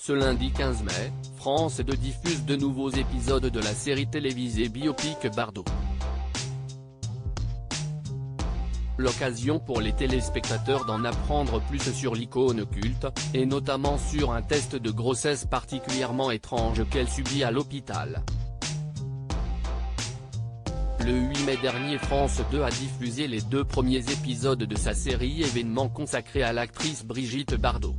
Ce lundi 15 mai, France 2 diffuse de nouveaux épisodes de la série télévisée biopic Bardot. L'occasion pour les téléspectateurs d'en apprendre plus sur l'icône culte, et notamment sur un test de grossesse particulièrement étrange qu'elle subit à l'hôpital. Le 8 mai dernier, France 2 a diffusé les 2 premiers épisodes de sa série événement consacrée à l'actrice Brigitte Bardot.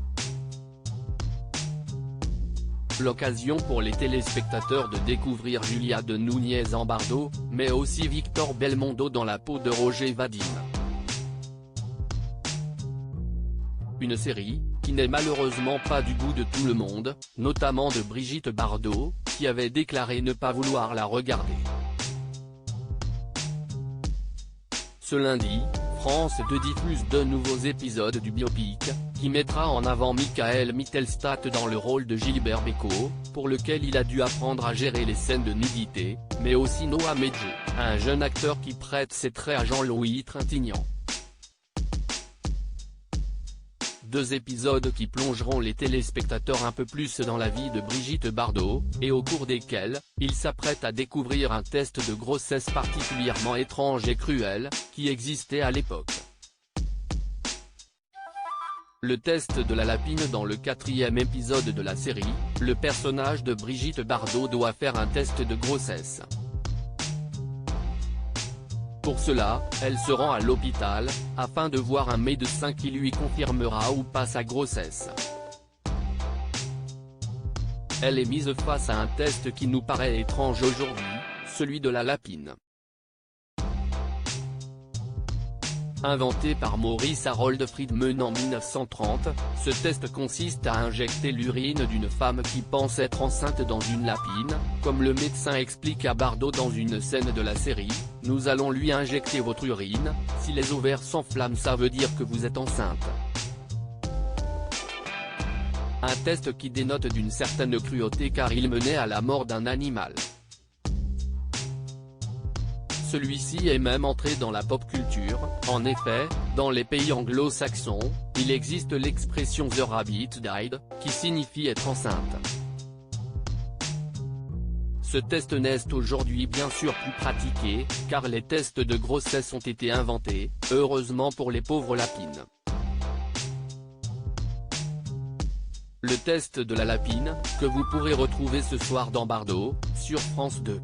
L'occasion pour les téléspectateurs de découvrir Julia de Núñez en Bardot, mais aussi Victor Belmondo dans la peau de Roger Vadim. Une série, qui n'est malheureusement pas du goût de tout le monde, notamment de Brigitte Bardot, qui avait déclaré ne pas vouloir la regarder. Ce lundi, France 2 diffuse 2 nouveaux épisodes du biopic, qui mettra en avant Michael Mittelstadt dans le rôle de Gilbert Bécaud, pour lequel il a dû apprendre à gérer les scènes de nudité, mais aussi Noah Medjay, un jeune acteur qui prête ses traits à Jean-Louis Trintignant. 2 épisodes qui plongeront les téléspectateurs un peu plus dans la vie de Brigitte Bardot, et au cours desquels, ils s'apprêtent à découvrir un test de grossesse particulièrement étrange et cruel, qui existait à l'époque. Le test de la lapine. Dans le 4e épisode de la série, le personnage de Brigitte Bardot doit faire un test de grossesse. Pour cela, elle se rend à l'hôpital, afin de voir un médecin qui lui confirmera ou pas sa grossesse. Elle est mise face à un test qui nous paraît étrange aujourd'hui, celui de la lapine. Inventé par Maurice Harold Friedman en 1930, ce test consiste à injecter l'urine d'une femme qui pense être enceinte dans une lapine, comme le médecin explique à Bardot dans une scène de la série. « Nous allons lui injecter votre urine, si les ovaires s'enflamment ça veut dire que vous êtes enceinte ». Un test qui dénote d'une certaine cruauté car il menait à la mort d'un animal. Celui-ci est même entré dans la pop culture. En effet, dans les pays anglo-saxons, il existe l'expression « The Rabbit Died », qui signifie être enceinte. Ce test n'est aujourd'hui bien sûr plus pratiqué, car les tests de grossesse ont été inventés, heureusement pour les pauvres lapines. Le test de la lapine, que vous pourrez retrouver ce soir dans Bardot, sur France 2.